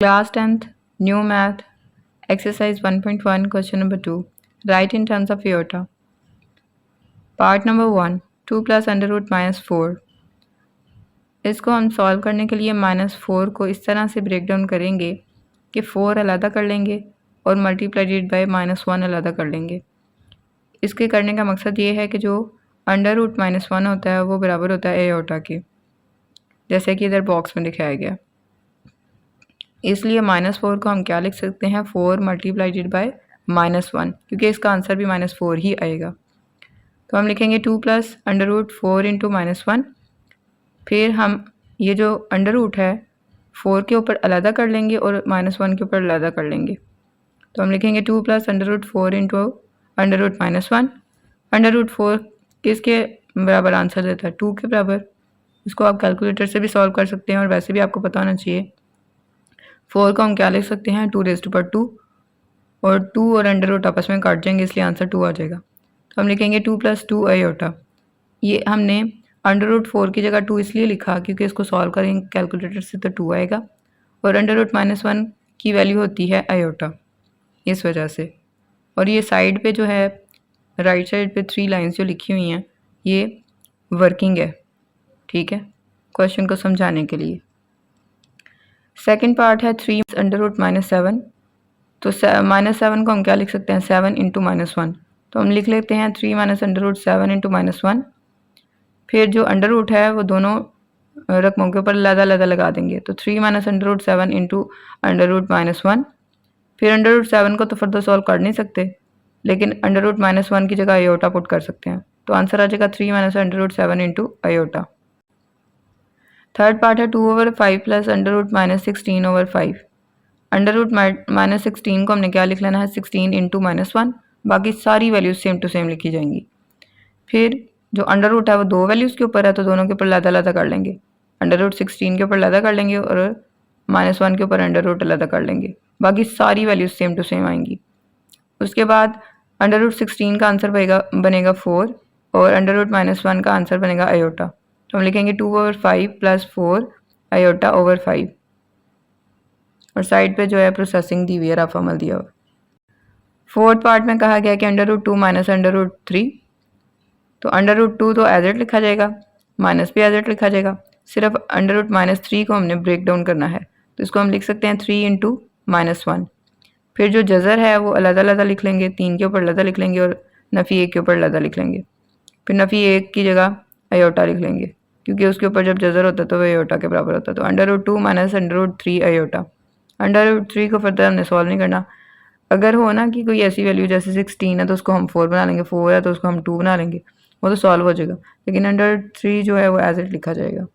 Class 10th, New Math, Exercise 1.1, Question number 2. Write in terms of iota. Part number 1, 2 plus under root minus 4. इसको हम solve करने के लिए -4 को इस तरह से ब्रेक डाउन करेंगे कि 4 अलग कर लेंगे और मल्टीप्लाइड बाय -1 अलग कर लेंगे। इसके करने का मकसद ये है कि जो अंडर रूट -1 होता है वो बराबर होता है एओटा के, जैसे कि इधर बॉक्स में दिखाया गया। इसलिए -4 को हम क्या लिख सकते हैं, 4 मल्टीप्लाइड बाय -1, क्योंकि इसका आंसर भी -4 ही आएगा। तो हम लिखेंगे 2 प्लस अंडर रूट 4 इंटू -1। फिर हम ये जो अंडर रूट है 4 के ऊपर अलग कर लेंगे और -1 के ऊपर अलग कर लेंगे। तो हम लिखेंगे 2 plus under root 4 into under root -1। Under root 4 किसके बराबर आंसर देता है, 2 के बराबर। इसको आप कैलकुलेटर से भी सॉल्व कर सकते हैं और वैसे भी आपको पता होना चाहिए। 4 को हम क्या लिख सकते हैं, 2 रेज़ टू पावर 2, और 2 और अंडर रूट आपस में काट जाएंगे, इसलिए आंसर 2 आ जाएगा। तो हम लिखेंगे 2 प्लस 2 आयोटा। ये हमने अंडर रूट 4 की जगह 2 इसलिए लिखा क्योंकि इसको सॉल्व करेंगे कैलकुलेटर से तो 2 आएगा, और अंडर रूट -1 की वैल्यू होती है आयोटा, इस वजह से। और ये साइड पे जो है, राइट साइड पे 3 लाइंस जो लिखी हुई हैं, ये वर्किंग है, ठीक है, क्वेश्चन को समझाने के लिए। सेकंड पार्ट है 3 अंडर रूट -7। तो -7 को हम क्या लिख सकते हैं, 7 इंटू -1। तो हम लिख लेते हैं 3 माइनस अंडर रूट 7 इंटू -1। फिर जो अंडर रूट है वो दोनों रकमों के ऊपर अलग लगा देंगे। तो 3 minus under root 7 into under root -1। फिर अंडर रूट 7 को तो फर्दर सॉल्व कर नहीं सकते, लेकिन अंडर रूट -1 की जगह आयोटा पुट कर सकते हैं। तो आंसर आ जाएगा 3 minus under root 7 into iota. Third part है 2/5 plus under root -16/5। Under root -16 को हमने क्या लिख लेना है, 16 इंटू -1। बाकी सारी वैल्यूज सेम टू सेम लिखी जाएंगी। फिर जो अंडर रूट है वो 2 वैल्यूज़ के ऊपर है, तो दोनों के ऊपर अलग कर लेंगे। अंडर रूट 16 के ऊपर अलग कर लेंगे और -1 के ऊपर अंडर रूट अलग कर लेंगे। बाकी सारी वैल्यूज सेम टू सेम आएंगी। उसके बाद अंडर रूट 16 का आंसर बनेगा 4, और अंडर रूट -1 का आंसर बनेगा आयोटा। तो हम लिखेंगे 2/5 प्लस 4 आयोटा ओवर 5, और साइड पे जो है प्रोसेसिंग दी हुई है, रफ अमल दिया हुआ। फोर्थ पार्ट में कहा गया कि under root 2 minus under root 3। तो अंडर रूट 2 तो एज इट लिखा जाएगा, माइनस भी एज इट लिखा जाएगा। सिर्फ अंडर रूट -3 को हमने ब्रेक डाउन करना है, तो इसको हम लिख सकते हैं 3 इंटू -1। फिर जो जज़र है वो अलग लिख लेंगे, 3 के ऊपर अलग लिख लेंगे और नफ़ी 1 के ऊपर अलग लिख लेंगे। फिर नफ़ी 1 की जगह आयोटा लिख लेंगे, क्योंकि उसके ऊपर जब जज़र होता है तो वो आयोटा के बराबर होता है। तो under root 2 minus under root 3 iota. Under root 3 को फर्दर हमने सॉल्व नहीं करना। अगर हो ना कि कोई ऐसी वैल्यू जैसे 16 है तो उसको हम 4 बना लेंगे, 4 है तो उसको हम 2 बना लेंगे, वो तो सॉल्व हो जाएगा। लेकिन अंडर 3 जो है वो एज इट लिखा जाएगा।